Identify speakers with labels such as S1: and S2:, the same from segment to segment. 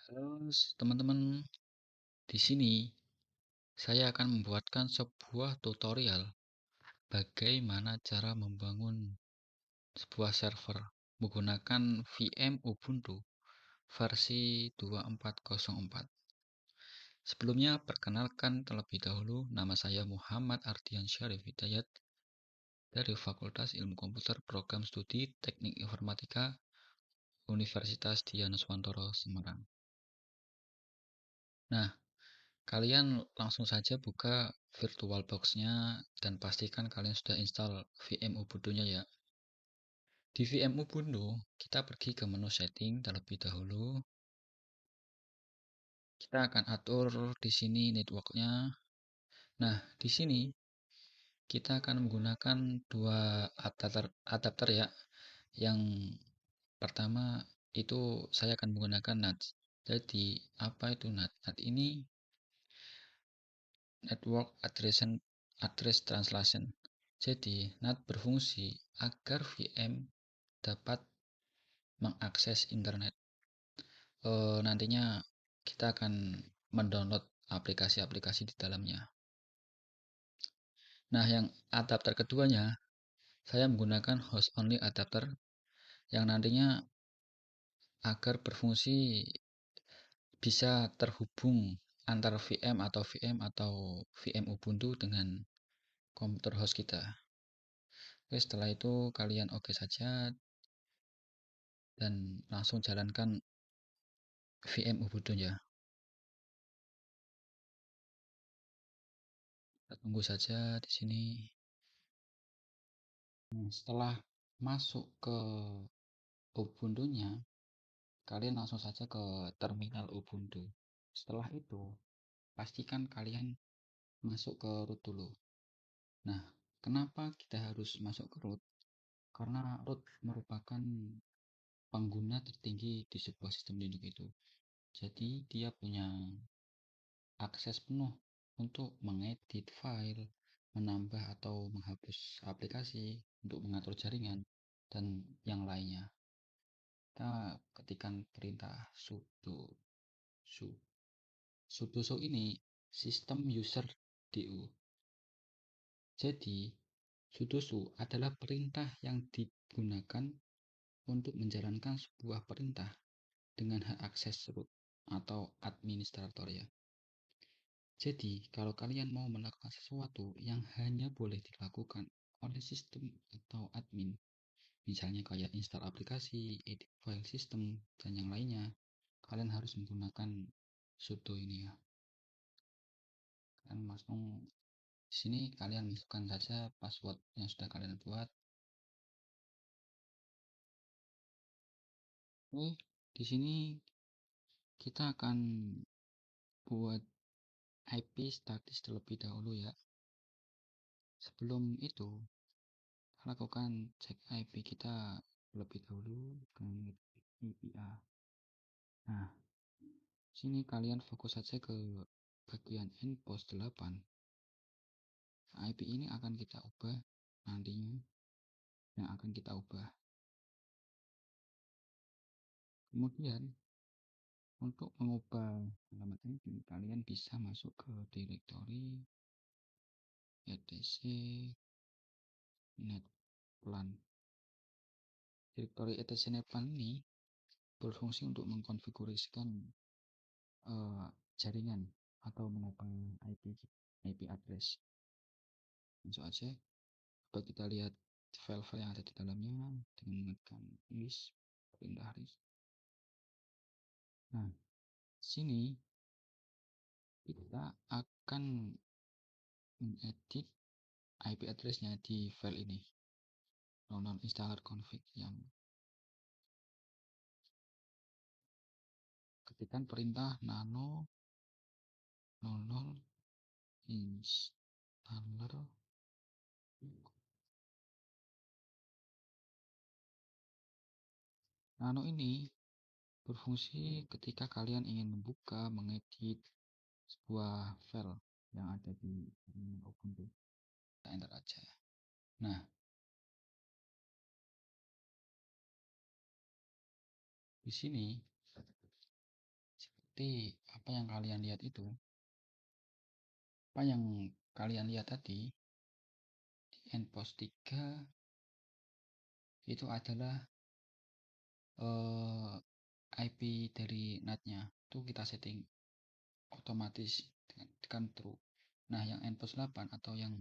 S1: Halo teman-teman, di sini saya akan membuatkan sebuah tutorial bagaimana cara membangun sebuah server menggunakan VM Ubuntu versi 2404. Sebelumnya, perkenalkan terlebih dahulu, nama saya Muhammad Ardian Syarif Hidayat dari Fakultas Ilmu Komputer Program Studi Teknik Informatika Universitas Dianuswantoro Semarang. Nah, kalian langsung saja buka VirtualBox-nya dan pastikan kalian sudah install VM Ubuntu-nya ya. Di VM Ubuntu, kita pergi ke menu setting terlebih dahulu. Kita akan atur di sini network-nya. Nah, di sini kita akan menggunakan dua adapter ya. Yang pertama itu saya akan menggunakan NAT. Jadi, apa itu NAT? NAT ini Network Address Translation. Jadi, NAT berfungsi agar VM dapat mengakses internet. Nantinya kita akan mendownload aplikasi-aplikasi di dalamnya. Nah, yang adapter keduanya, saya menggunakan host only adapter yang nantinya agar berfungsi bisa terhubung antar VM Ubuntu dengan komputer host kita. Oke, setelah itu kalian oke saja dan langsung jalankan VM Ubuntu-nya. Kita tunggu saja di sini. Setelah masuk ke Ubuntu-nya, kalian langsung saja ke terminal Ubuntu. Setelah itu, pastikan kalian masuk ke root dulu. Nah, kenapa kita harus masuk ke root? Karena root merupakan pengguna tertinggi di sebuah sistem Linux itu. Jadi, dia punya akses penuh untuk mengedit file, menambah atau menghapus aplikasi, untuk mengatur jaringan, dan yang lainnya. Kita ketikkan perintah sudo su. Sudo su ini sistem user du. Jadi, sudo su adalah perintah yang digunakan untuk menjalankan sebuah perintah dengan hak akses root atau administrator ya. Jadi, kalau kalian mau melakukan sesuatu yang hanya boleh dilakukan oleh sistem atau admin, misalnya kayak install aplikasi, edit file system, dan yang lainnya, kalian harus menggunakan sudo ini ya. Kalian langsung di sini kalian masukkan saja password yang sudah kalian buat. Oke, di sini kita akan buat IP statis terlebih dahulu ya. Sebelum itu, lakukan cek IP kita terlebih dahulu dengan IPA. Nah, sini kalian fokus saja ke bagian endpost 8. IP ini akan kita ubah nantinya, yang akan kita ubah. Kemudian, untuk mengubah alamat IP, kalian bisa masuk ke direktori etc netplan. Direktori etc netplan ini berfungsi untuk mengkonfigurasikan jaringan atau mengubah IP address. Langsung aja, coba kita lihat file-file yang ada di dalamnya dengan menekan list, pindah list. Nah, sini kita akan mengedit IP address-nya di file ini, non installer config, yang ketikkan perintah nano 00 installer. Nano ini berfungsi ketika kalian ingin membuka, mengedit sebuah file yang ada di Ubuntu. Kita enter aja. Nah, di sini Seperti apa yang kalian lihat itu, apa yang kalian lihat tadi di endpost 3 itu adalah IP dari NAT-nya. Itu kita setting otomatis dengan tekan true. Nah, yang endpost 8 atau yang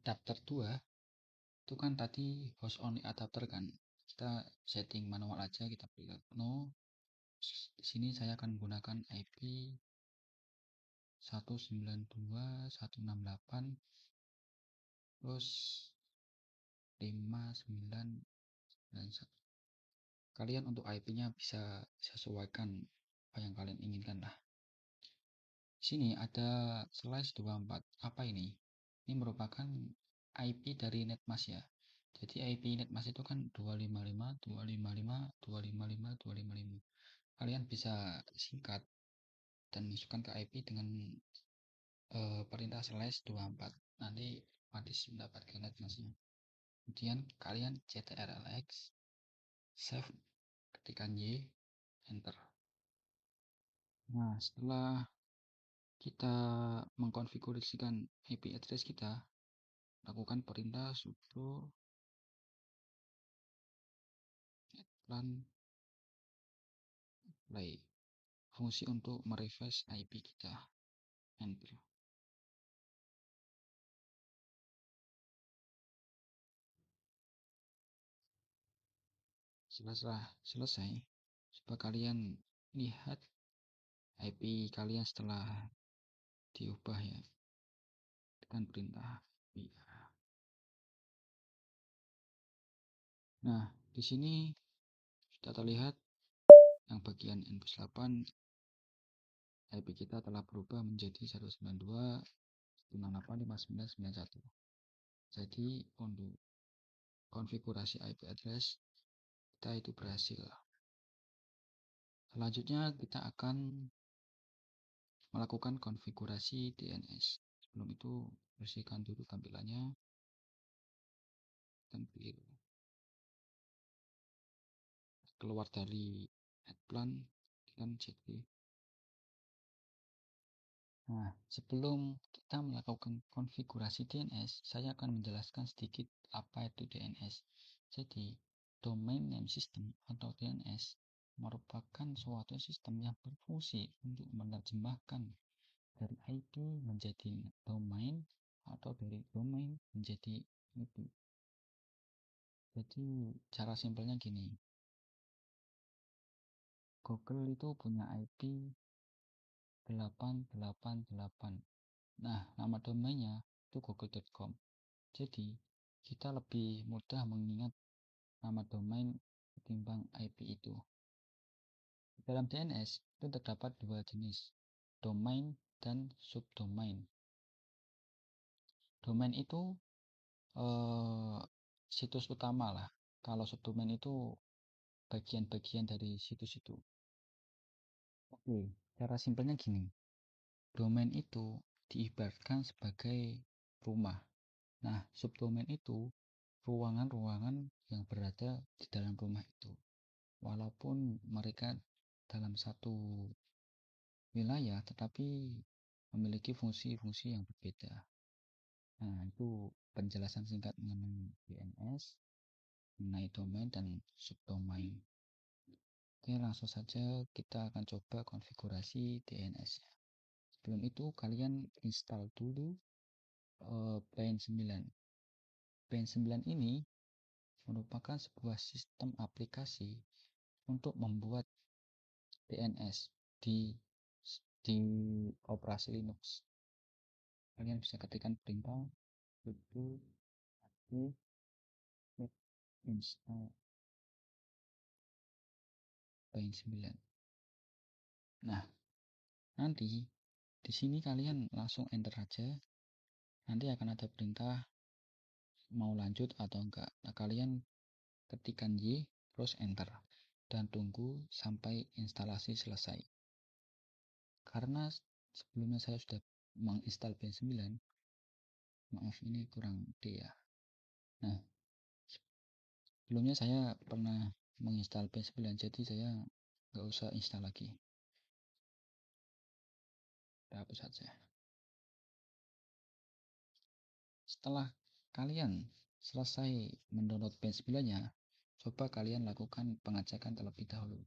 S1: adapter 2 itu kan tadi host only adapter kan. Kita setting manual aja, kita pilih no. Di sini saya akan menggunakan IP 192.168 terus 5991. Kalian untuk IP-nya bisa sesuaikan apa yang kalian inginkan lah. Sini ada /24. Apa ini? Ini merupakan IP dari NetMask ya. Jadi IP NetMask itu kan 255.255.255.255. Kalian bisa singkat dan masukkan ke IP dengan perintah /24. Nanti otomatis mendapatkan NetMask-nya. Kemudian kalian ctrlx save, ketikkan Y, enter. Nah, setelah kita mengkonfigurasikan IP address kita, lakukan perintah sudo run play, fungsi untuk merefresh IP kita, enter. Selesai, coba kalian lihat IP kalian setelah diubah ya, tekan perintah VR. Nah, di sini sudah terlihat yang bagian endpost 8 IP kita telah berubah menjadi 192.168.5991. Jadi untuk konfigurasi IP address kita itu berhasil. Selanjutnya kita akan melakukan konfigurasi DNS. Sebelum itu bersihkan dulu tampilannya dan pilih keluar dari headplan dan cd. Nah, sebelum kita melakukan konfigurasi DNS, saya akan menjelaskan sedikit apa itu DNS. Jadi, Domain Name System atau DNS merupakan suatu sistem yang berfungsi untuk menerjemahkan dari IP menjadi domain atau dari domain menjadi IP. Jadi, cara simpelnya gini. Google itu punya IP 888. Nah, nama domainnya itu google.com. Jadi, kita lebih mudah mengingat nama domain ketimbang IP itu. Dalam DNS itu terdapat dua jenis, domain dan subdomain. Domain itu situs utama lah. Kalau subdomain itu bagian-bagian dari situs itu. Oke, cara simpelnya gini. Domain itu diibaratkan sebagai rumah. Nah, subdomain itu ruangan-ruangan yang berada di dalam rumah itu. Walaupun mereka dalam satu wilayah, tetapi memiliki fungsi-fungsi yang berbeda. Nah, itu penjelasan singkat mengenai DNS, mengenai domain dan subdomain. Oke, langsung saja kita akan coba konfigurasi DNS-nya. Sebelum itu, kalian install dulu Plane 9. Plane 9 ini merupakan sebuah sistem aplikasi untuk membuat DNS di operasi Linux. Kalian bisa ketikkan perintah sudo apt install Plane 9. Nah, nanti di sini kalian langsung enter aja. Nanti akan ada perintah mau lanjut atau enggak. Nah, kalian ketikkan Y terus enter dan tunggu sampai instalasi selesai. Karena sebelumnya saya sudah menginstal Plane 9, maaf ini kurang D ya. Nah, sebelumnya saya pernah menginstal Plane 9, jadi saya nggak usah install lagi. Kita hapus saja. Setelah kalian selesai mendownload base-nya, coba kalian lakukan pengecekan terlebih dahulu.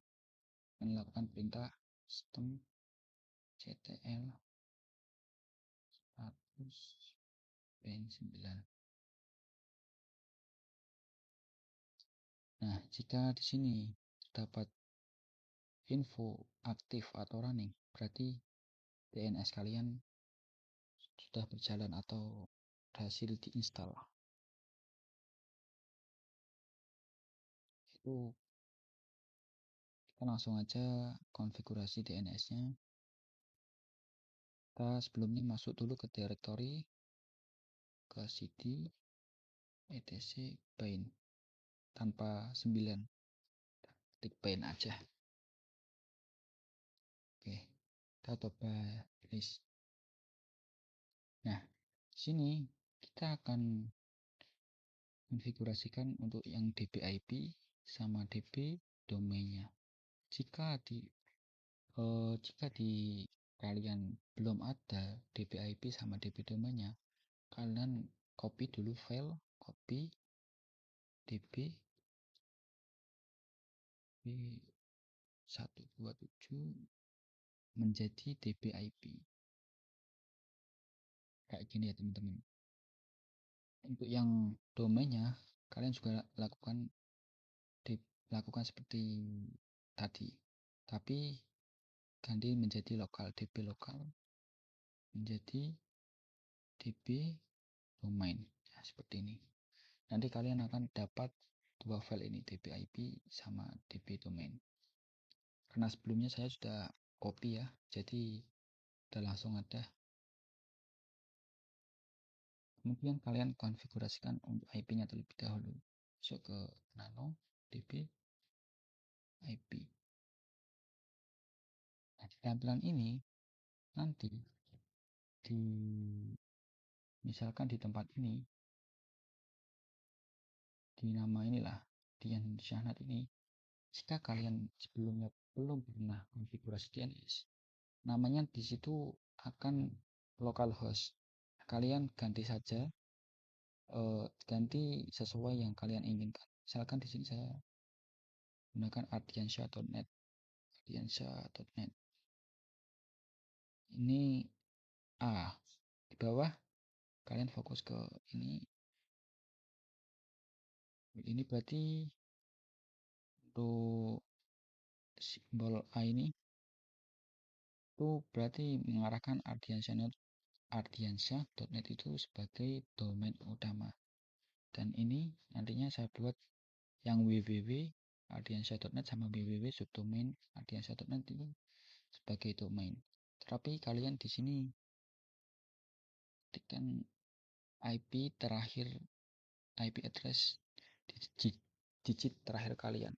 S1: Melakukan perintah system ctl status bin9. Nah, jika di sini terdapat info aktif atau running, berarti DNS kalian sudah berjalan atau berhasil diinstal. Itu kita langsung aja konfigurasi DNS-nya. Kita sebelumnya masuk dulu ke directory, ke cd etc bind tanpa 9, klik bind aja. Oke, kita coba list. Nah, sini kita akan konfigurasikan untuk yang DB IP sama DB domainnya. Jika di kalian belum ada DB IP sama DB domainnya, kalian copy dulu file, copy DB 127 menjadi DB IP. Kayak gini ya teman-teman. Untuk yang domainnya, kalian juga lakukan seperti tadi, tapi ganti menjadi lokal, DB lokal menjadi DB domain ya, seperti ini. Nanti kalian akan dapat dua file ini, DB IP sama DB domain. Karena sebelumnya saya sudah copy ya, jadi udah langsung ada. Kemudian kalian konfigurasikan untuk IP-nya terlebih dahulu. Masuk ke nano DB IP. Nah, di tampilan ini nanti misalkan di tempat ini, di nama inilah, di yang syahnat ini, jika kalian sebelumnya belum pernah konfigurasi DNS, namanya di situ akan localhost. Kalian ganti saja, ganti sesuai yang kalian inginkan. Misalkan di sini saya gunakan ardiansyah.net. Ini A. Di bawah kalian fokus ke ini. Ini berarti untuk simbol A ini itu berarti mengarahkan ardiansyah.net itu sebagai domain utama. Dan ini nantinya saya buat yang www ardiansyah.net sama www subdomain ardiansyah.net itu sebagai domain. Tetapi kalian di sini ketikkan IP terakhir, IP address digit terakhir kalian.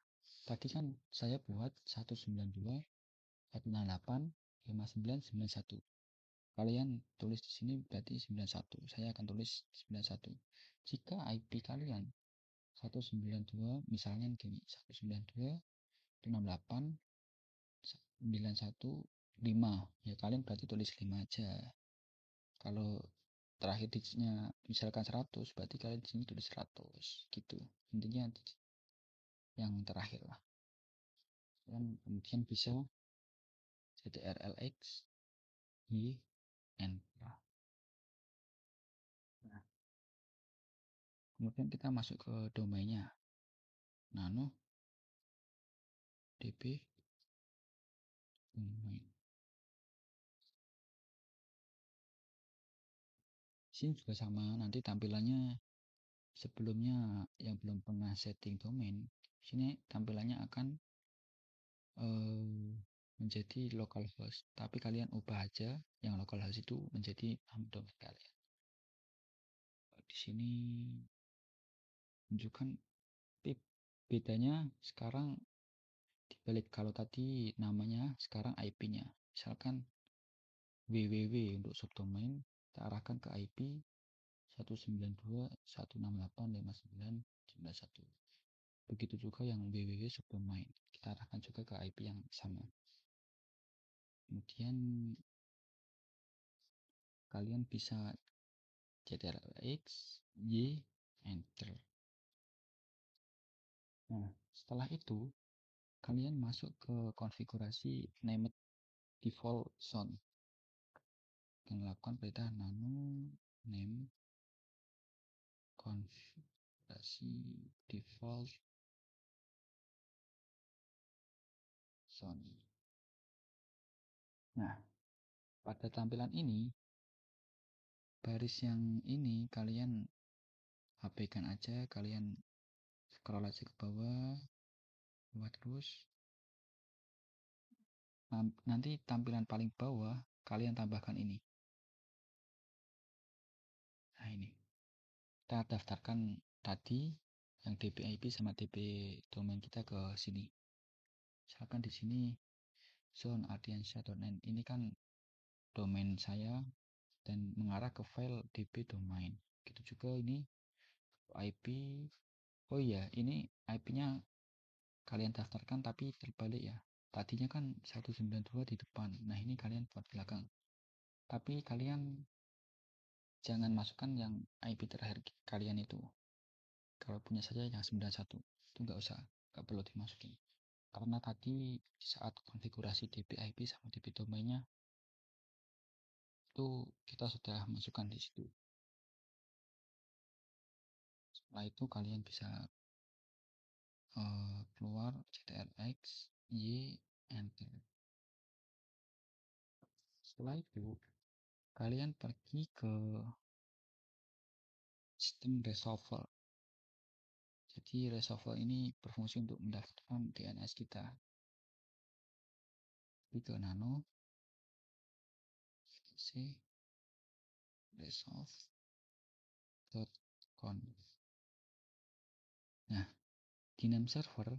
S1: Tadi kan saya buat 192.168.5991. Kalian tulis di sini berarti 91. Saya akan tulis 91. Jika IP kalian 192 misalnya gini, 192.168.915, ya kalian berarti tulis 5 aja. Kalau terakhir digitnya misalkan 100, berarti kalian di sini tulis 100 gitu. Intinya yang terakhir lah. Dan kemudian bisa CTRLX Y enter. Nah, kemudian kita masuk ke domainnya, nano db domain. Sini juga sama, nanti tampilannya sebelumnya yang belum pernah setting domain, sini tampilannya akan menjadi localhost, tapi kalian ubah aja yang localhost itu menjadi nama domain kalian. Di sini tunjukkan bedanya sekarang dibalik. Kalau tadi namanya, sekarang IP-nya. Misalkan www untuk subdomain, kita arahkan ke IP 192.168.5991. Begitu juga yang www subdomain, kita arahkan juga ke IP yang sama. Kemudian kalian bisa CTRL-X, Y, Enter. Nah, setelah itu kalian masuk ke konfigurasi named default zone. Kalian lakukan perintah nano name konfigurasi default zone. Nah, pada tampilan ini, baris yang ini kalian abaikan aja, kalian scroll aja ke bawah terus. Nanti tampilan paling bawah kalian tambahkan ini. Nah, ini kita daftarkan tadi yang DP IP sama DP domain kita ke sini. Misalkan di sini zone.ardiansyah.net ini kan domain saya dan mengarah ke file DP domain. Gitu juga ini IP. Oh iya, ini IP-nya kalian daftarkan tapi terbalik ya. Tadinya kan 192 di depan. Nah, ini kalian buat belakang. Tapi kalian jangan masukkan yang IP terakhir kalian itu. Kalau punya saja yang 91. Itu nggak perlu dimasukin. Karena tadi saat konfigurasi DP IP sama DP domainnya itu kita sudah masukkan di situ. Setelah itu kalian bisa keluar CTRL-X, Y, Enter. Setelah itu kalian pergi ke sistem resolver. Jadi resolver ini berfungsi untuk mendaftarkan DNS kita. Pergi ke nano c resolve.conf. Nah, di name server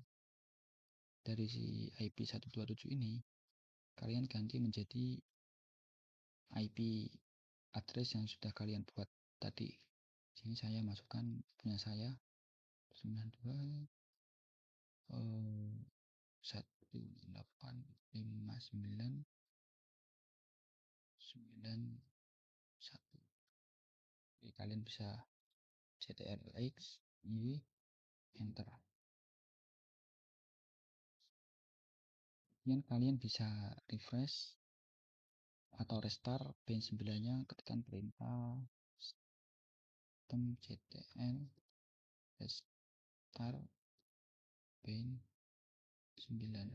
S1: dari si IP 127 ini kalian ganti menjadi IP address yang sudah kalian buat tadi. Sini saya masukkan punya saya 92 185991. Oke, kalian bisa CTRL-X, Y, Enter. Kemudian kalian bisa refresh atau restart pin 9-nya, ketikkan perintah sistem ctl restart pin 9.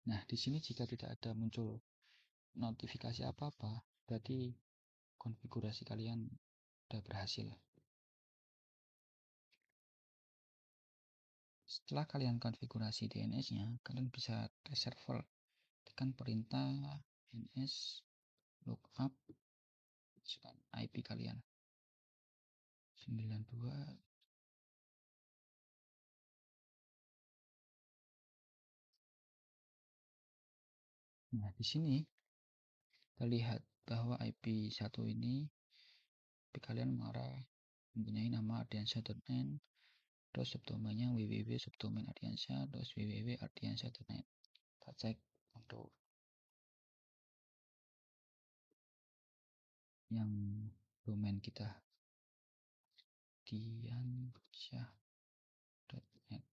S1: Nah, di sini jika tidak ada muncul notifikasi apa-apa, berarti konfigurasi kalian sudah berhasil. Setelah kalian konfigurasi DNS-nya, kalian bisa tes server. Tekan perintah ns lookup, masukkan IP kalian 92. Nah, di sini terlihat bahwa IP 1 ini IP kalian mempunyai nama ardiansyah.net, terus subdomainnya www.subdomain.ardiansyah, terus www.ardiansyah.net. Kita cek untuk yang domain kita ardiansyah.net.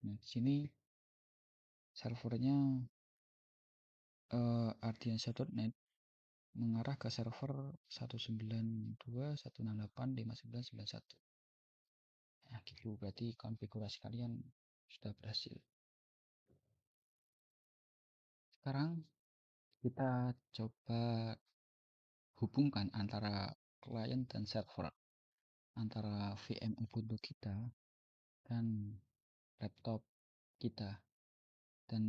S1: Nah, di sini servernya ardiansyah.net mengarah ke server 192.168.5991. Nah, gitu berarti konfigurasi kalian sudah berhasil. Sekarang kita coba hubungkan antara klien dan server, antara VM Ubuntu kita dan laptop kita. Dan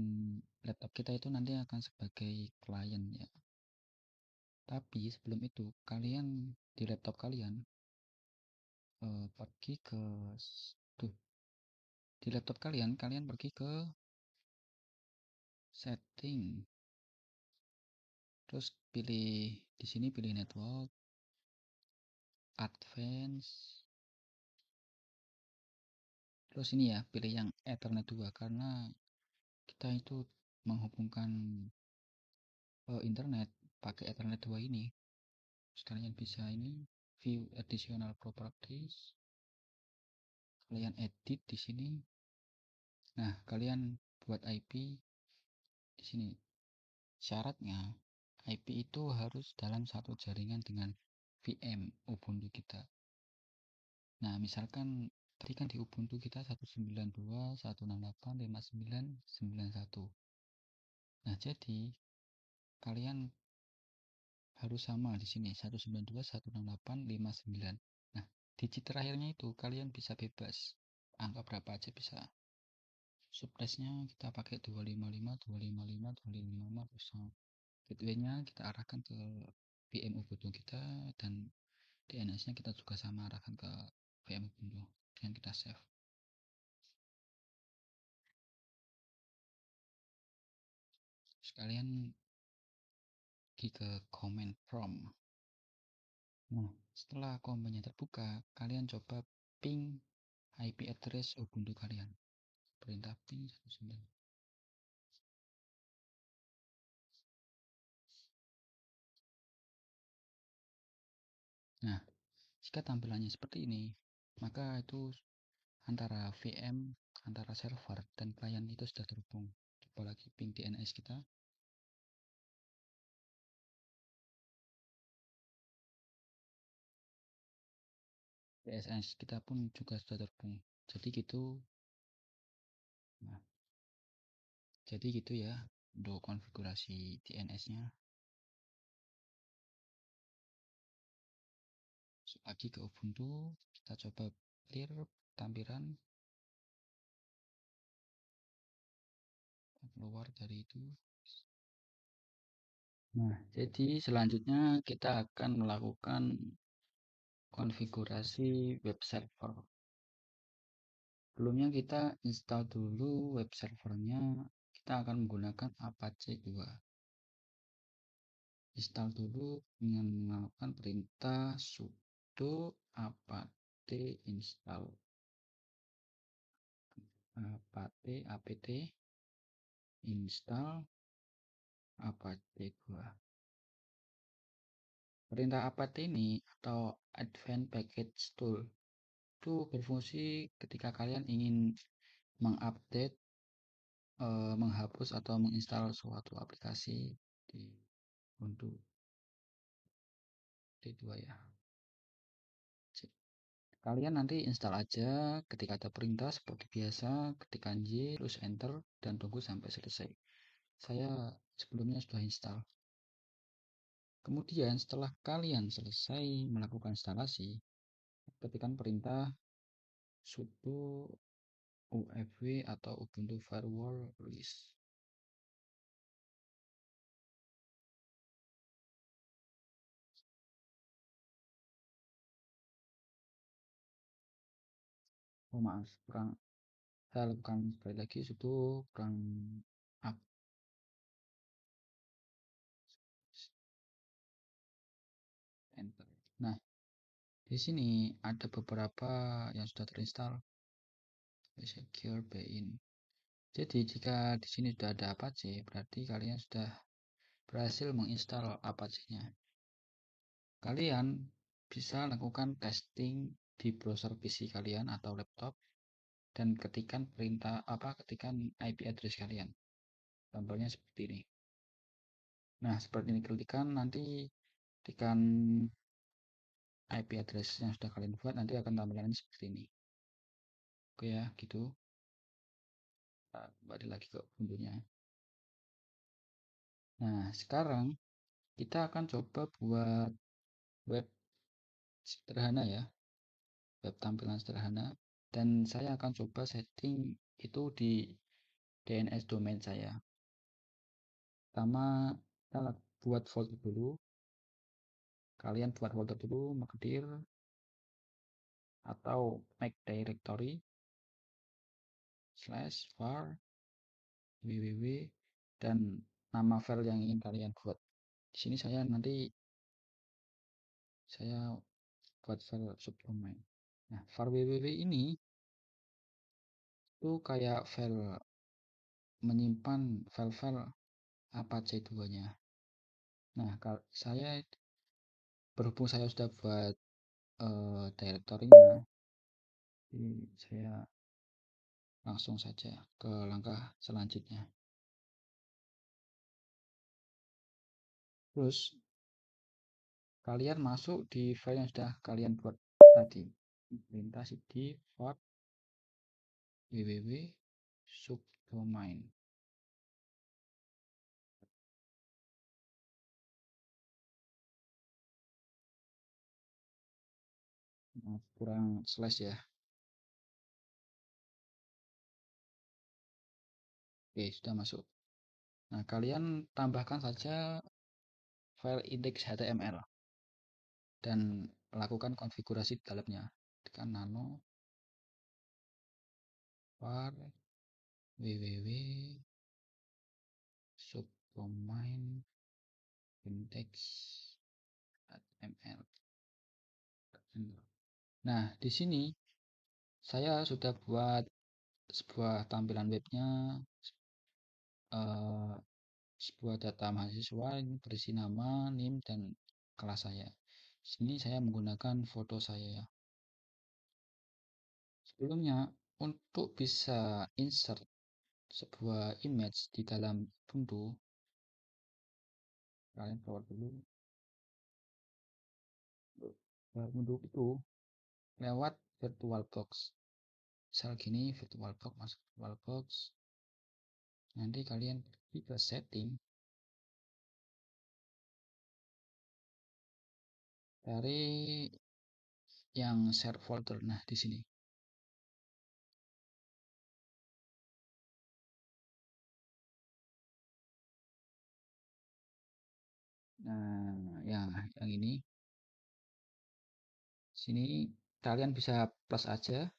S1: laptop kita itu nanti akan sebagai klien ya. Tapi sebelum itu kalian di laptop kalian pergi ke di laptop kalian pergi ke setting, terus pilih di sini, pilih network advance, terus ini ya pilih yang Ethernet 2 karena kita itu menghubungkan internet pakai Ethernet 2 ini. Terus kalian bisa ini view additional properties, kalian edit di sini. Nah, kalian buat IP di sini. Syaratnya IP itu harus dalam satu jaringan dengan VM Ubuntu kita. Nah, misalkan tadi kan di Ubuntu kita 192.168.59.91. Nah, jadi kalian harus sama di sini 192.168.59. Nah, digit terakhirnya itu kalian bisa bebas. Angka berapa aja bisa. Subnetnya kita pakai 255, 255, 255 terus gateway-nya kita arahkan ke VM Ubuntu kita dan DNS-nya kita juga sama arahkan ke VM Ubuntu dan kita save. Sekalian pergi ke command prompt. Nah, setelah command-nya terbuka, kalian coba ping IP address Ubuntu kalian. Perintah ping 19. Nah, jika tampilannya seperti ini, maka itu antara VM, antara server dan klien itu sudah terhubung. Coba lagi ping DNS kita. DNS kita pun juga sudah terhubung. Jadi gitu. Nah, jadi gitu ya untuk konfigurasi DNS-nya. Lagi ke Ubuntu, kita coba clear tampilan, keluar dari itu. Nah, jadi selanjutnya kita akan melakukan konfigurasi web server. Sebelumnya kita install dulu web servernya. Kita akan menggunakan Apache 2. Install dulu dengan melakukan perintah sudo apt install apt install Apache 2. Perintah apt ini atau Advanced Package Tool itu berfungsi ketika kalian ingin mengupdate, menghapus atau menginstal suatu aplikasi di Ubuntu D2 ya. Kalian nanti install aja ketika ada perintah seperti biasa, ketikkan Y, terus enter, dan tunggu sampai selesai. Saya sebelumnya sudah install. Kemudian setelah kalian selesai melakukan instalasi, ketikkan perintah sudo UFW atau Ubuntu Firewall Release. Oh maaf, saya lakukan sekali lagi sudo kurang up enter. Nah, di sini ada beberapa yang sudah terinstall. Secure Bein. Jadi jika di sini sudah ada Apache, berarti kalian sudah berhasil menginstal Apache-nya. Kalian bisa lakukan testing di browser PC kalian atau laptop dan ketikan ketikan IP address kalian. Contohnya seperti ini. Nah, seperti ini ketikan nanti ketikkan IP address yang sudah kalian buat nanti akan tampilannya seperti ini. Oke ya, gitu. Nah, kembali lagi ke Ubuntu-nya. Nah, sekarang kita akan coba buat web sederhana ya, web tampilan sederhana, dan saya akan coba setting itu di DNS domain saya. Pertama, kita buat folder dulu. Kalian buat folder dulu, makdir atau make directory /var www dan nama file yang ingin kalian buat. Di sini saya buat file subdomain. Nah, var www ini itu kayak file menyimpan file-file Apache 2-nya. Nah, kalau saya berhubung saya sudah buat direktorinya, jadi saya langsung saja ke langkah selanjutnya. Terus kalian masuk di file yang sudah kalian buat tadi, lintasi di var www subdomain. Nah, kurang slash ya. Oke, sudah masuk. Nah, kalian tambahkan saja file index HTML dan lakukan konfigurasi di dalamnya. Tekan nano var www subdomain index HTML. Nah, di sini saya sudah buat sebuah tampilan webnya, eh, sebuah data mahasiswa ini berisi nama, NIM, dan kelas saya. Di sini saya menggunakan foto saya. Sebelumnya, untuk bisa insert sebuah image di dalam Ubuntu, kalian keluar dulu. Ubuntu itu lewat VirtualBox. Misal gini, VirtualBox, masuk VirtualBox. Nanti kalian pergi ke setting, dari yang share folder. Nah, di sini. Nah, yang ini. Sini kalian bisa plus aja,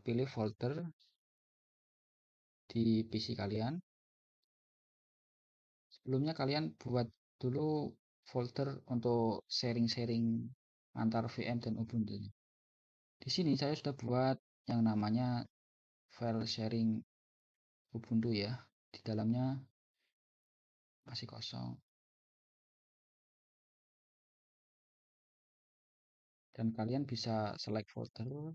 S1: pilih folder di PC kalian. Sebelumnya kalian buat dulu folder untuk sharing-sharing antar VM dan Ubuntu. Di sini saya sudah buat yang namanya file sharing Ubuntu ya. Di dalamnya masih kosong. Dan kalian bisa select folder.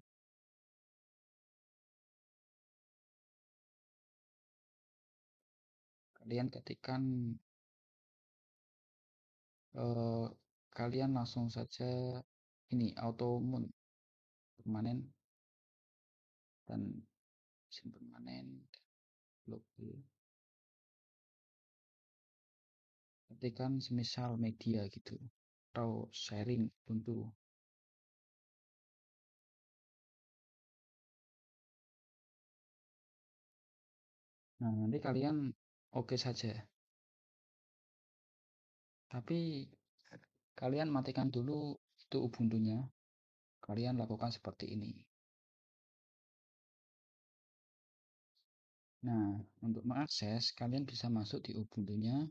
S1: Kalian ketikkan, eh, kalian langsung saja ini auto mount permanen dan permanen global. Ketikkan semisal media gitu atau sharing untuk. Nah, nanti kalian oke saja, tapi kalian matikan dulu itu Ubuntunya. Kalian lakukan seperti ini. Nah, untuk mengakses kalian bisa masuk di Ubuntunya,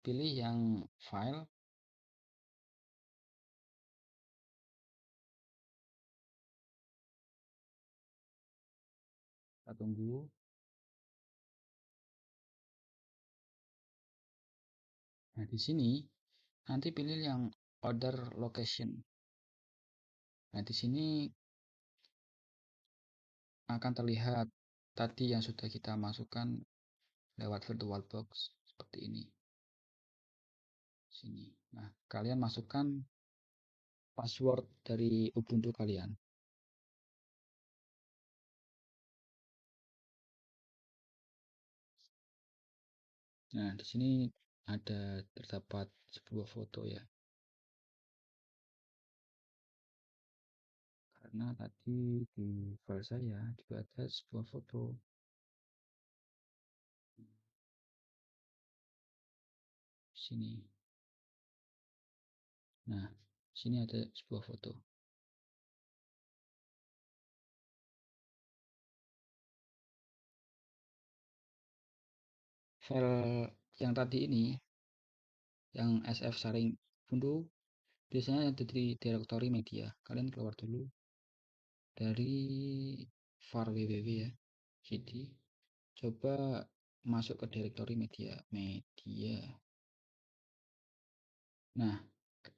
S1: pilih yang file, kita tunggu. Nah, di sini nanti pilih yang other location. Nah, di sini akan terlihat tadi yang sudah kita masukkan lewat VirtualBox seperti ini. Sini. Nah, kalian masukkan password dari Ubuntu kalian. Nah, di sini ada terdapat sebuah foto ya. Karena tadi di file saya juga ada sebuah foto. Sini. Nah, sini ada sebuah foto. File yang tadi ini, yang SF sharing Ubuntu, biasanya ada di direktori media. Kalian keluar dulu dari var www ya. Jadi coba masuk ke direktori media. Nah,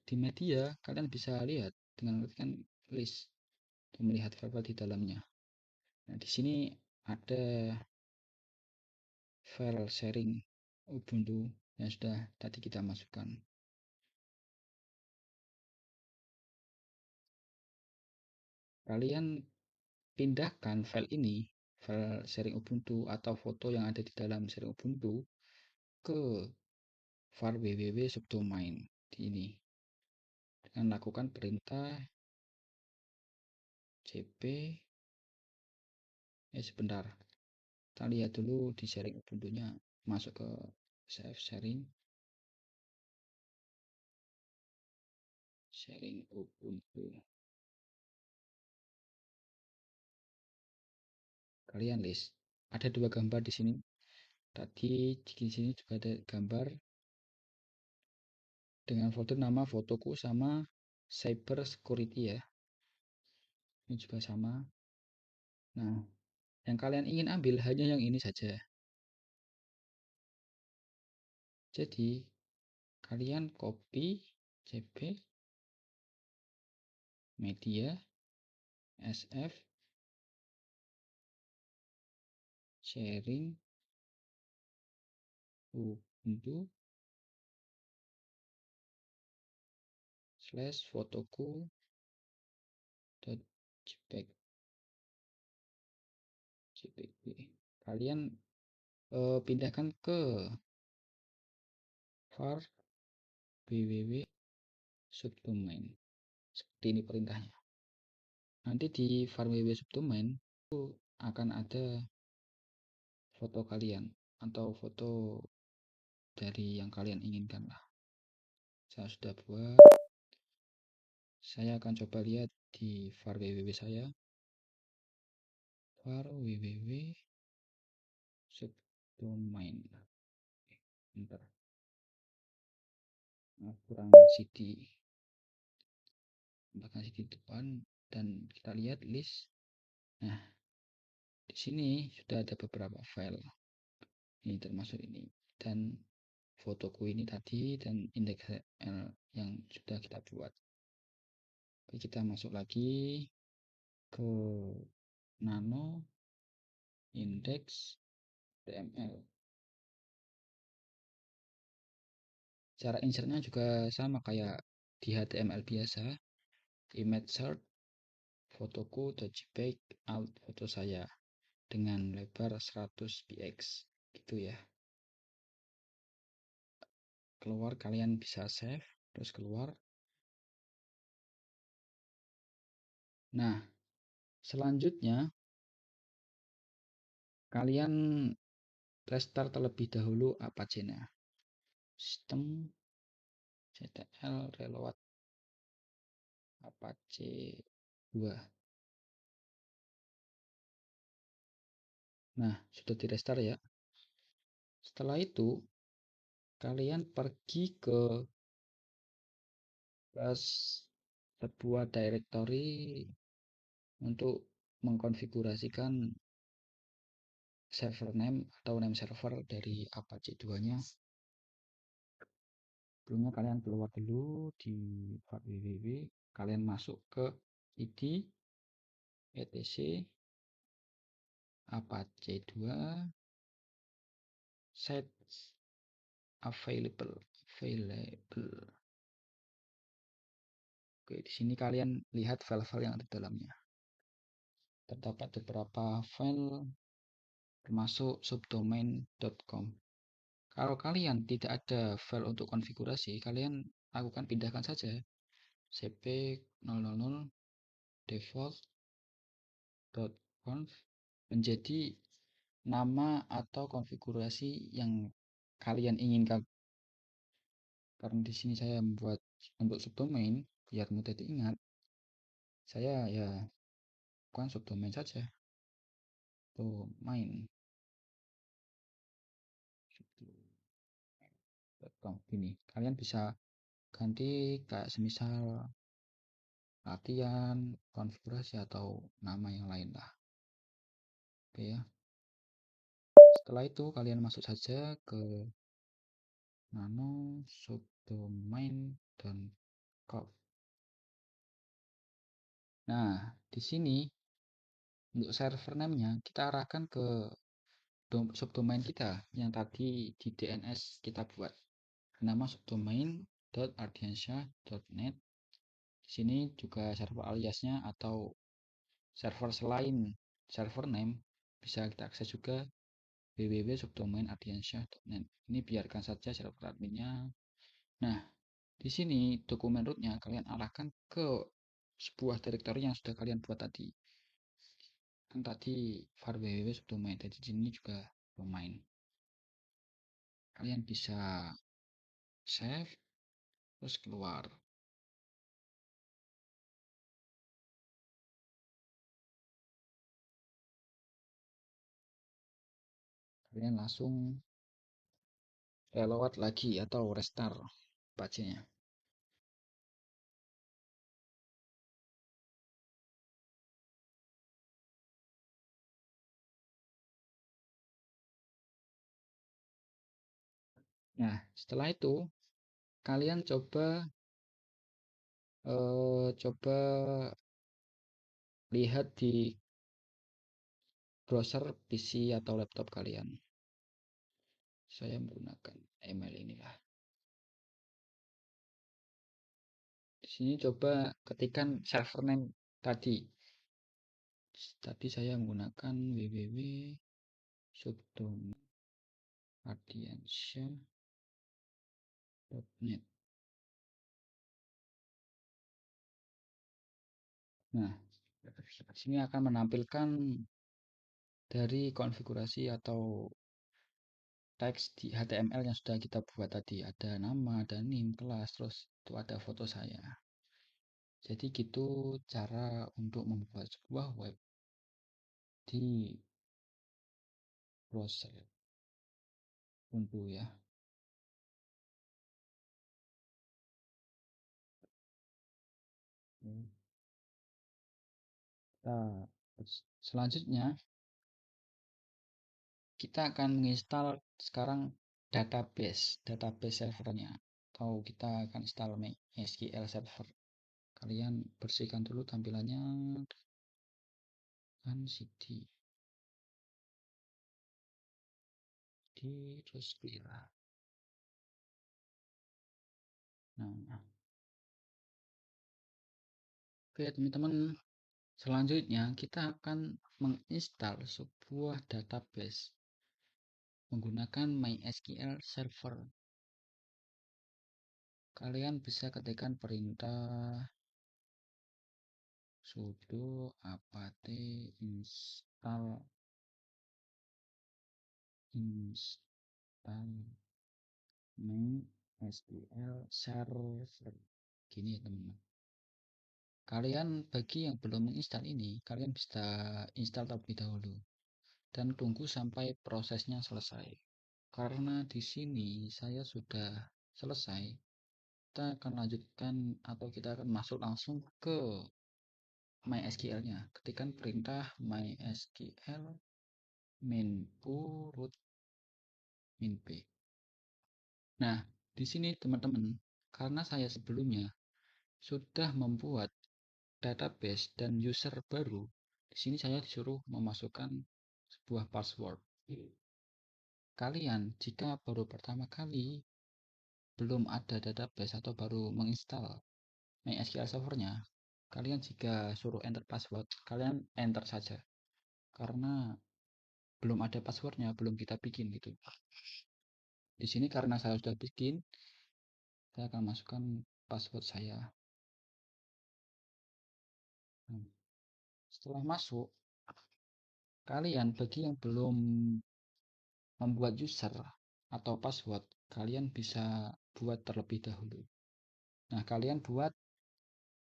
S1: di media kalian bisa lihat dengan mengetikkan list dan melihat file di dalamnya. Nah, di sini ada file sharing Ubuntu yang sudah tadi kita masukkan. Kalian pindahkan file ini, file sharing Ubuntu atau foto yang ada di dalam sharing Ubuntu ke var www subdomain di ini dengan lakukan perintah cp sebentar, kita lihat dulu di sharing Ubuntu-nya. Masuk ke save sharing Ubuntu. Kalian list ada 2 gambar di sini. Tadi di sini juga ada gambar dengan folder nama fotoku sama cyber security ya. Ini juga sama. Nah, yang kalian ingin ambil hanya yang ini saja. Jadi kalian copy cp media sf sharing ubuntu / fotoku .jpg. Kalian pindahkan ke var www subdomain. Seperti ini perintahnya. Nanti di var www subdomain itu akan ada foto kalian atau foto dari yang kalian inginkan lah. Saya sudah buat. Saya akan coba lihat di var www saya. Var www subdomain. Bentar. Kurang cd. Tambahkan cd depan dan kita lihat list. Nah, di sini sudah ada beberapa file. Ini termasuk ini dan fotoku ini tadi dan index.html yang sudah kita buat. Oke, kita masuk lagi ke nano index.html. Cara insertnya juga sama kayak di HTML biasa. Image search fotoku.jpg out foto saya dengan lebar 100 px gitu ya. Keluar, kalian bisa save terus keluar. Nah, selanjutnya kalian restart terlebih dahulu Apache-nya. Sistem ctl reload Apache 2. Nah, sudah di restart ya. Setelah itu kalian pergi ke sebuah directory untuk mengkonfigurasikan server name atau name server dari Apache 2-nya. Sebelumnya kalian keluar dulu di www, kalian masuk ke id etc Apache 2 set available. Oke, di sini kalian lihat file-file yang ada di dalamnya. Terdapat beberapa file termasuk subdomain.com. Kalau kalian tidak ada file untuk konfigurasi, kalian lakukan pindahkan saja cp 000 default.conf menjadi nama atau konfigurasi yang kalian inginkan. Karena di sini saya membuat untuk subdomain biar mudah diingat, saya ya bukan subdomain saja. Domain. Gini, kalian bisa ganti kayak semisal latihan, konfigurasi atau nama yang lain lah. Oke ya. Setelah itu kalian masuk saja ke nano subdomain dan conf. Nah, di sini untuk server name-nya kita arahkan ke subdomain kita yang tadi di DNS kita buat. Nama subdomain.ardiansyah.net. Di sini juga server aliasnya atau server selain server name bisa kita akses juga www.subdomain.ardiansyah.net. Ini biarkan saja server adminnya. Nah, di sini dokumen rootnya kalian arahkan ke sebuah direktori yang sudah kalian buat tadi. Kan tadi var www.subdomain, jadi di sini juga domain. Kalian bisa save terus keluar. Kalian langsung reload lagi atau restart pagenya. Nah, setelah itu kalian coba lihat di browser PC atau laptop kalian. Saya menggunakan email inilah. Di sini coba ketikkan server name tadi. Tadi saya menggunakan www.subdomain.ardiansyah.net. Nah, di sini akan menampilkan dari konfigurasi atau teks di HTML yang sudah kita buat tadi. Ada nama, ada name, kelas, terus itu ada foto saya. Jadi gitu cara untuk membuat sebuah web di browser Ubuntu ya. Nah, selanjutnya kita akan menginstal sekarang database servernya, atau kita akan install MySQL server. Kalian bersihkan dulu tampilannya kan cd terus clear. Nah, oke teman-teman, selanjutnya kita akan menginstal sebuah database menggunakan MySQL server. Kalian bisa ketikkan perintah sudo apt install MySQL server. Gini ya teman-teman. Kalian bagi yang belum menginstal ini, kalian bisa install terlebih dahulu dan tunggu sampai prosesnya selesai. Karena di sini saya sudah selesai, kita akan lanjutkan atau kita akan masuk langsung ke MySQL-nya. Ketikkan perintah MySQL minpu root minp. Nah, di sini teman-teman, karena saya sebelumnya sudah membuat database dan user baru, di sini saya disuruh memasukkan sebuah password. Kalian jika baru pertama kali belum ada database atau baru menginstal MySQL servernya, kalian jika suruh enter password, kalian enter saja. Karena belum ada passwordnya, belum kita bikin gitu. Di sini karena saya sudah bikin, saya akan masukkan password saya. Nah, setelah masuk, kalian bagi yang belum membuat user atau password, kalian bisa buat terlebih dahulu. Nah, kalian buat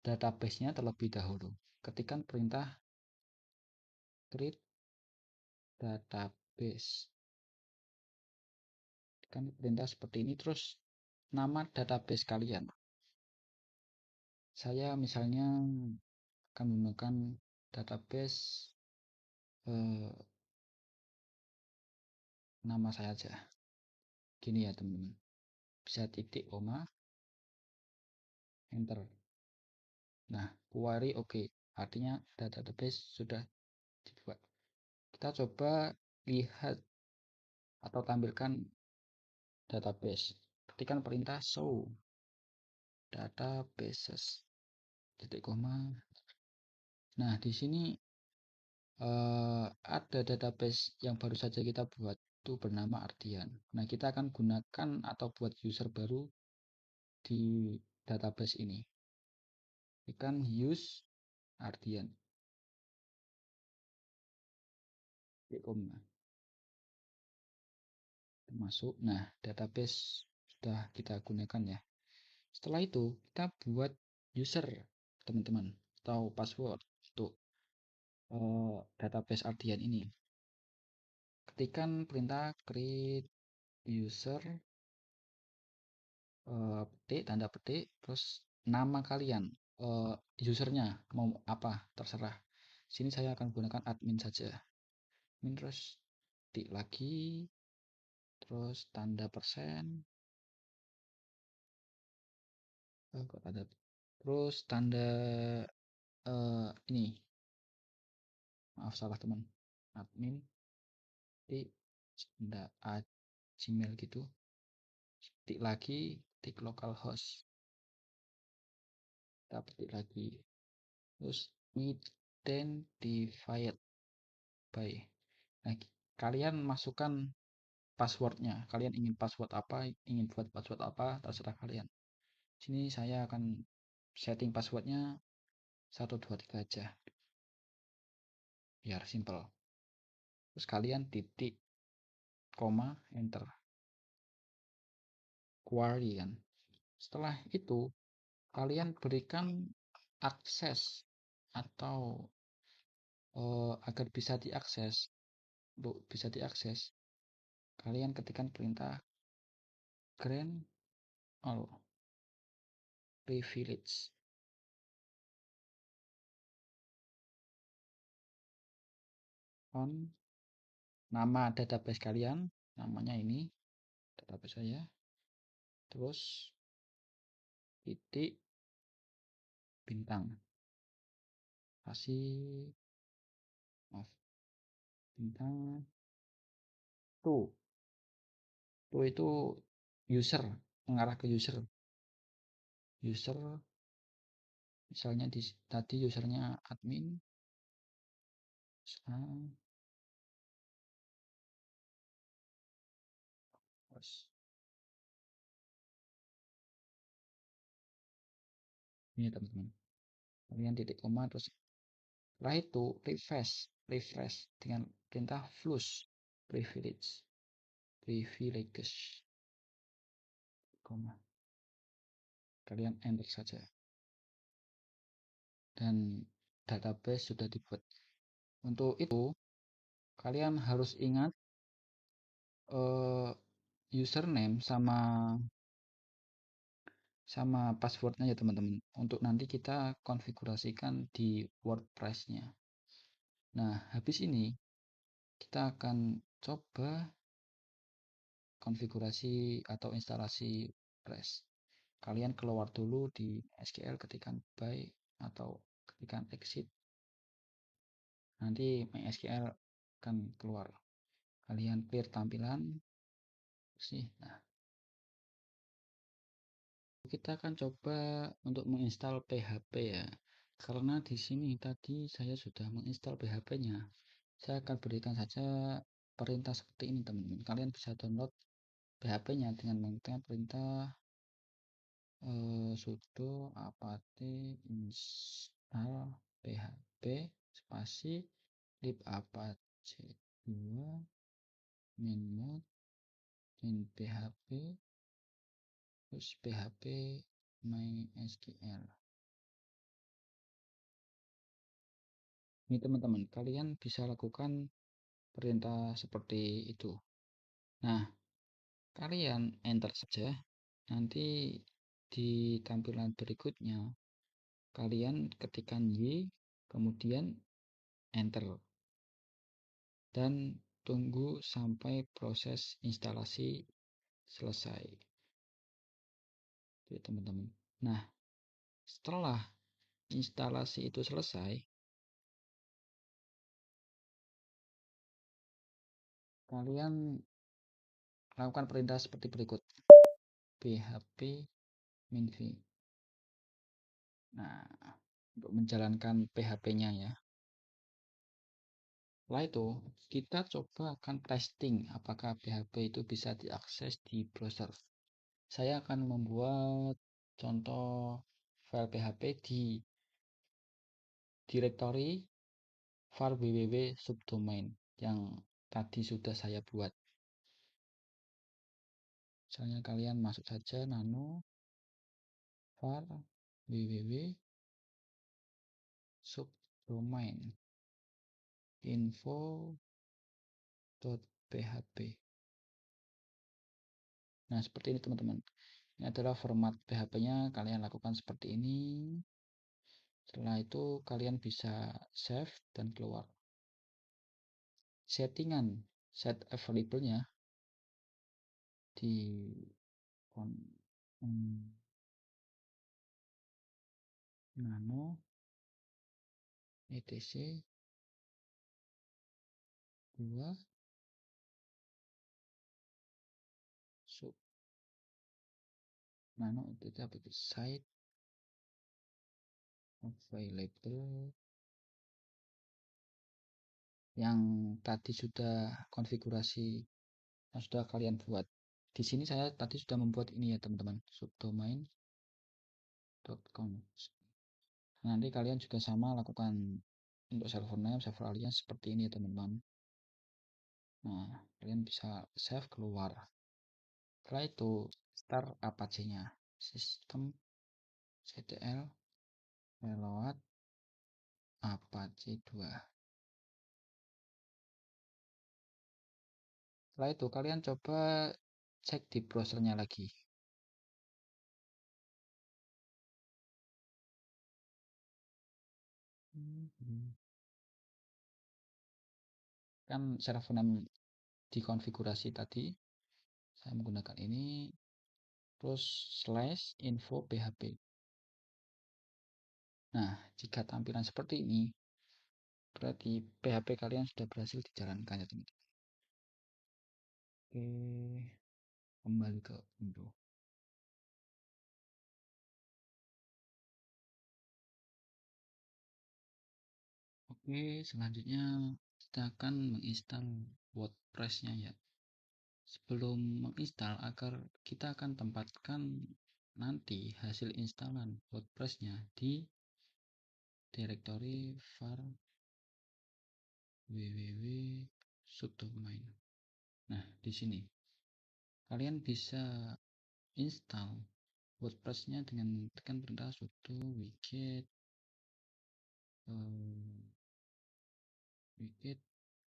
S1: database-nya terlebih dahulu. Ketikkan perintah create database. Kan perintah seperti ini, terus nama database kalian. Saya misalnya akan menggunakan database nama saya aja. Gini ya teman-teman. Bisa titik koma, enter. Nah, query oke. Artinya database sudah dibuat. Kita coba lihat atau tampilkan database. Ketikkan perintah show databases titik koma. Nah, di sini ada database yang baru saja kita buat itu bernama Ardian. Nah, kita akan gunakan atau buat user baru di database ini. Tekan use Ardian. Masuk. Nah, database sudah kita gunakan ya. Setelah itu, kita buat user, teman-teman, atau password untuk database Ardian ini. Ketikkan perintah create user, petik, tanda petik, terus nama kalian, usernya mau apa, terserah. Sini saya akan gunakan admin saja. Admin terus ketik lagi, terus tanda persen, kok tanda, terus tanda ini, maaf salah teman, admin ketik tanda gmail gitu, ketik lagi, ketik localhost, kita ketik lagi, terus identified by. Nah, kalian masukkan passwordnya, kalian ingin password apa, ingin buat password apa, terserah kalian. Sini saya akan setting passwordnya 123 aja biar simple. Terus kalian titik koma enter, query kan. Setelah itu kalian berikan akses atau agar bisa diakses. Untuk bisa diakses, kalian ketikkan perintah grant all privilege on nama database kalian, namanya ini database saya, terus titik bintang, kasih, maaf, bintang tuh itu user, mengarah ke user. Misalnya tadi usernya admin, terus ini teman-teman, kalian titik koma, terus setelah itu refresh dengan perintah flush privileges, koma, kalian enter saja dan database sudah dibuat. Untuk itu kalian harus ingat username sama passwordnya ya teman-teman, untuk nanti kita konfigurasikan di WordPress-nya. Nah, habis ini kita akan coba konfigurasi atau instalasi WordPress. Kalian keluar dulu di SQL, ketikkan by atau ketikkan exit, nanti MySQL akan keluar. Kalian clear tampilan sih. Nah, kita akan coba untuk menginstal PHP ya, karena di sini tadi saya sudah menginstal PHP-nya. Saya akan berikan saja perintah seperti ini teman-teman. Kalian bisa download PHP-nya dengan menggunakan perintah sudo apt install php spasi lib apache 2 minmod min php terus php mysql. Ini teman-teman, kalian bisa lakukan perintah seperti itu. Nah, kalian enter saja, nanti di tampilan berikutnya kalian ketikkan y kemudian enter, dan tunggu sampai proses instalasi selesai. Oke, teman-teman. Nah, setelah instalasi itu selesai, kalian lakukan perintah seperti berikut. php minv. Nah, untuk menjalankan PHP-nya ya. Setelah itu, kita coba akan testing apakah PHP itu bisa diakses di browser. Saya akan membuat contoh file PHP di direktori var www subdomain yang tadi sudah saya buat. Misalnya kalian masuk saja nano var www subdomain info.php. Nah, seperti ini teman-teman. Ini adalah format PHP-nya, kalian lakukan seperti ini. Setelah itu kalian bisa save dan keluar. Settingan set available-nya di nano etc 2 sub nano itu site available yang tadi sudah konfigurasi yang sudah kalian buat. Di sini saya tadi sudah membuat ini ya teman-teman, subdomain.com. Nanti kalian juga sama lakukan untuk server name, server alias seperti ini ya teman-teman. Nah, kalian bisa save keluar. Setelah itu start apache-nya, sistem ctl reload apache 2. Setelah itu kalian coba cek di browsernya lagi. Kan server name dikonfigurasi tadi, saya menggunakan ini, terus /info php. Nah, jika tampilan seperti ini, berarti PHP kalian sudah berhasil dijalankan ya teman-teman. Oke, kembali ke window. Oke, selanjutnya kita akan menginstal WordPress-nya ya. Sebelum menginstal, kita akan tempatkan nanti hasil instalan WordPress-nya di direktori var www subdomain. Nah, di sini kalian bisa install WordPress-nya dengan tekan perintah sudo wget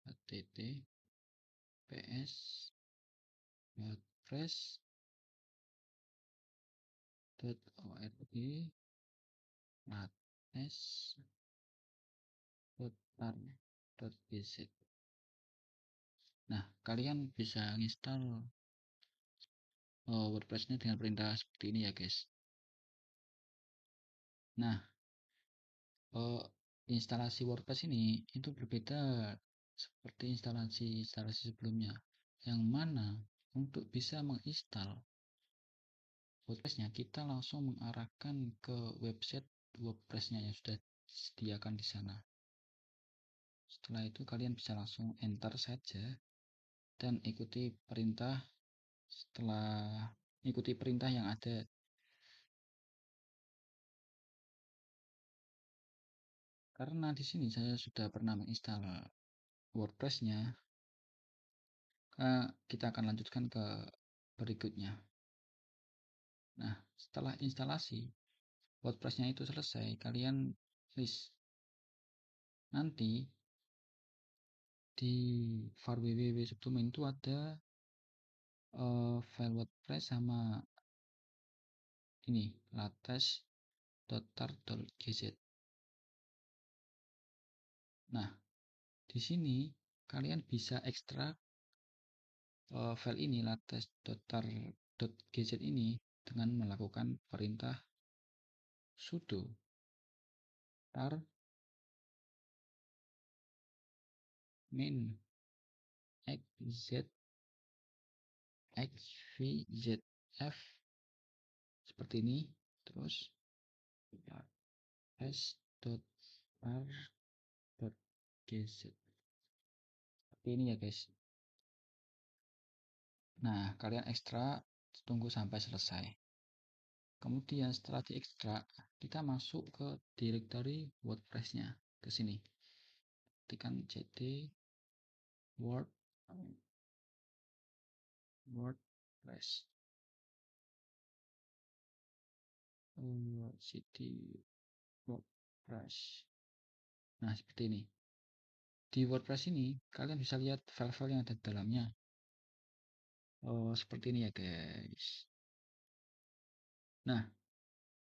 S1: https wordpress.org lattes.tar.bz. Nah, kalian bisa install WordPress-nya dengan perintah seperti ini ya guys. Nah, instalasi WordPress ini itu berbeda seperti instalasi sebelumnya, yang mana untuk bisa menginstal WordPress-nya kita langsung mengarahkan ke website WordPress-nya yang sudah disediakan di sana. Setelah itu kalian bisa langsung enter saja dan ikuti perintah. Setelah ikuti perintah yang ada, karena di sini saya sudah pernah menginstal WordPress-nya, kita akan lanjutkan ke berikutnya. Nah, setelah instalasi WordPress-nya itu selesai, kalian list. Nanti di var www subdomain itu ada file WordPress sama ini lattes.tar.gz. Nah, di sini kalian bisa ekstrak file ini latest.tar.gz ini dengan melakukan perintah sudo tar min xz xvzf seperti ini, terus latest.tar.gz seperti ini ya guys. Nah, kalian ekstrak, tunggu sampai selesai. Kemudian setelah diekstrak, kita masuk ke directory WordPress-nya. Ke sini. Ketikkan cd WordPress. Cd WordPress. Nah, seperti ini. Di WordPress ini, kalian bisa lihat file-file yang ada di dalamnya. Seperti ini ya guys. Nah,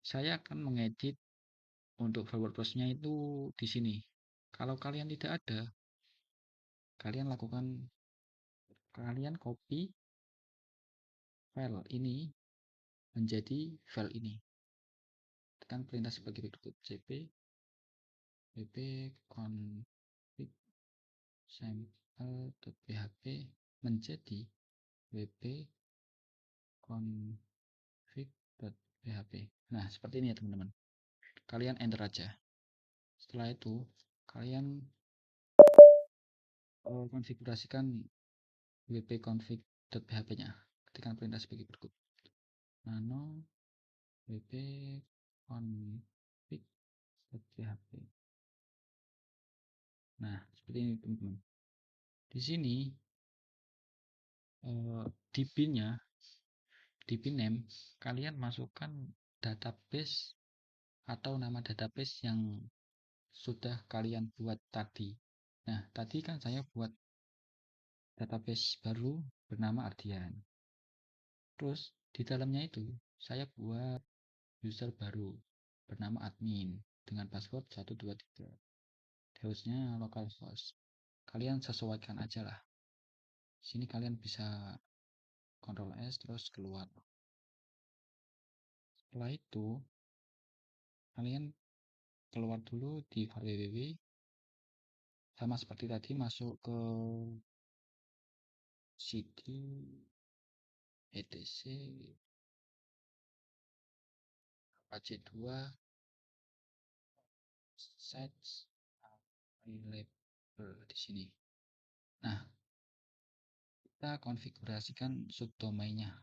S1: saya akan mengedit untuk file WordPress-nya itu di sini. Kalau kalian tidak ada, kalian copy file ini menjadi file ini. Tekan perintah sebagai berikut: cp wp config sample.php menjadi wp config.php. Nah, seperti ini ya teman-teman. Kalian enter aja. Setelah itu, kalian konfigurasikan wp config.php-nya. Ketikkan perintah sebagai berikut: nano wp config.php. Nah, seperti ini teman-teman. Di sini di bin-nya, di bin name, kalian masukkan database atau nama database yang sudah kalian buat tadi. Nah, tadi kan saya buat database baru bernama Ardian. Terus di dalamnya itu saya buat user baru bernama admin dengan password 123. Hostnya localhost. Kalian sesuaikan aja lah. Sini kalian bisa Ctrl S terus keluar. Setelah itu kalian keluar dulu di www, sama seperti tadi masuk ke cd etc apache 2 sites available di sini. Nah, kita konfigurasikan subdomainnya.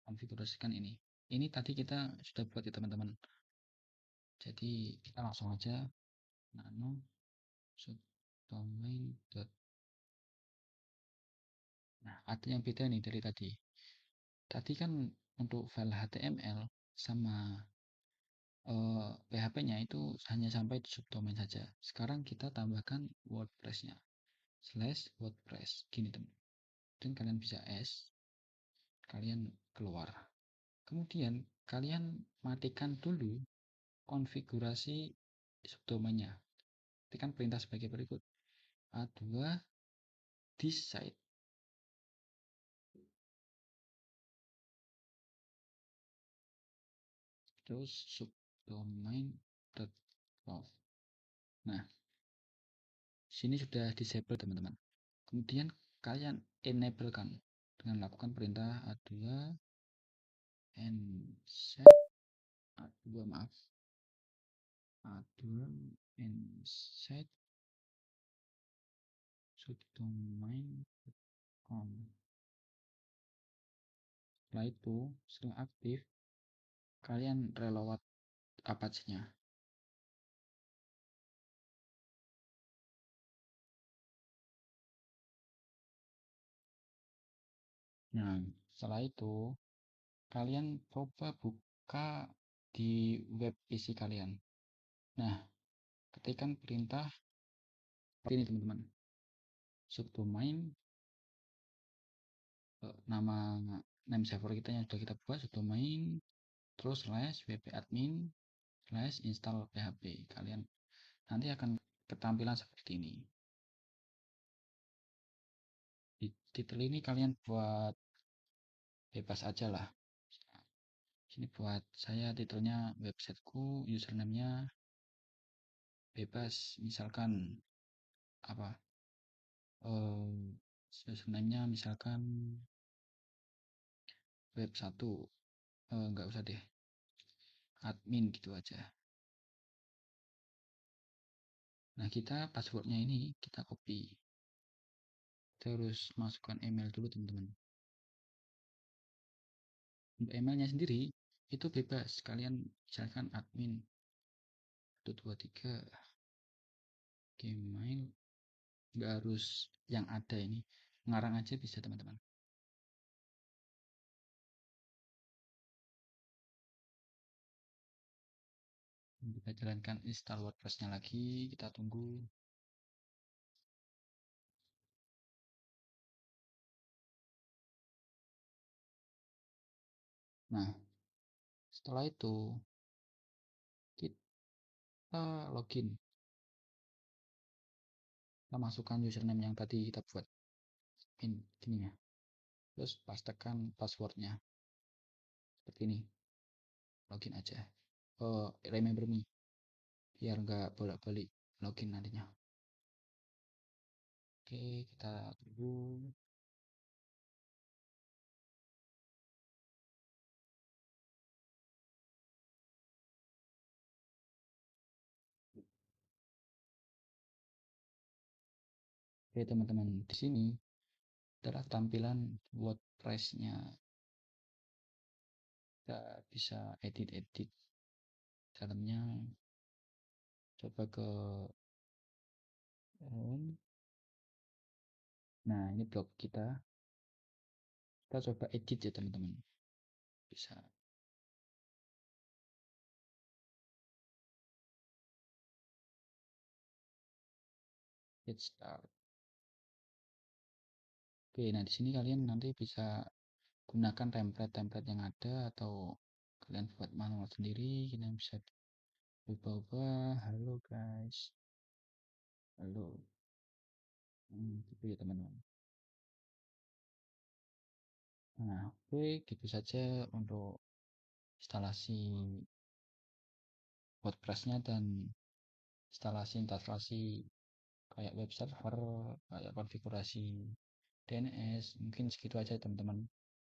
S1: Konfigurasikan ini. Ini tadi kita sudah buat ya teman-teman. Jadi kita langsung aja nano subdomain. Nah, ada yang beda nih dari tadi. Tadi kan untuk file HTML sama PHP-nya itu hanya sampai di subdomain saja. Sekarang kita tambahkan WordPress-nya. /WordPress. Gini teman. Dan kalian bisa kalian keluar. Kemudian kalian matikan dulu konfigurasi subdomainnya. Ketikkan perintah sebagai berikut: A2 this site. Terus subdomain.conf. Nah, sini sudah disable teman-teman. Kemudian kalian enablekan dengan melakukan perintah A2 set A2 maaf A2 set subdomain.com. Setelah itu, setelah aktif, kalian reload Apache-nya. Nah, setelah itu kalian coba buka di web PC kalian. Nah, ketikkan perintah seperti ini teman-teman: subdomain, nama name server kita yang sudah kita buat, subdomain, terus /wp-admin /install php. Kalian nanti akan ketampilan seperti ini. titel ini kalian buat bebas aja lah. Sini buat saya titelnya websiteku, username-nya bebas, misalkan apa, username-nya misalkan web 1, nggak usah deh, admin gitu aja. Nah, kita passwordnya ini kita copy, terus masukkan email dulu teman-teman. Untuk emailnya sendiri itu bebas, kalian misalkan admin 123 Gmail, nggak harus yang ada ini, ngarang aja bisa teman-teman. Kita jalankan install WordPress-nya lagi, kita tunggu. Nah, setelah itu kita login, kita masukkan username yang tadi kita buat ini ya, terus pastekan passwordnya seperti ini, login aja. Remember me biar nggak bolak-balik login nantinya. Oke, kita tunggu. Oke teman-teman, di sini adalah tampilan WordPress-nya. Kita bisa edit-edit dalamnya, coba ke nah ini blog kita coba edit ya teman-teman, bisa hit start. Oke, nah di sini kalian nanti bisa gunakan template-template yang ada atau kalian buat manual sendiri, kalian bisa ubah-ubah. Halo guys, halo. Gitu ya teman-teman. Nah, oke, gitu saja untuk instalasi WordPress-nya dan instalasi kayak web server, kayak konfigurasi DNS. Mungkin segitu aja teman-teman.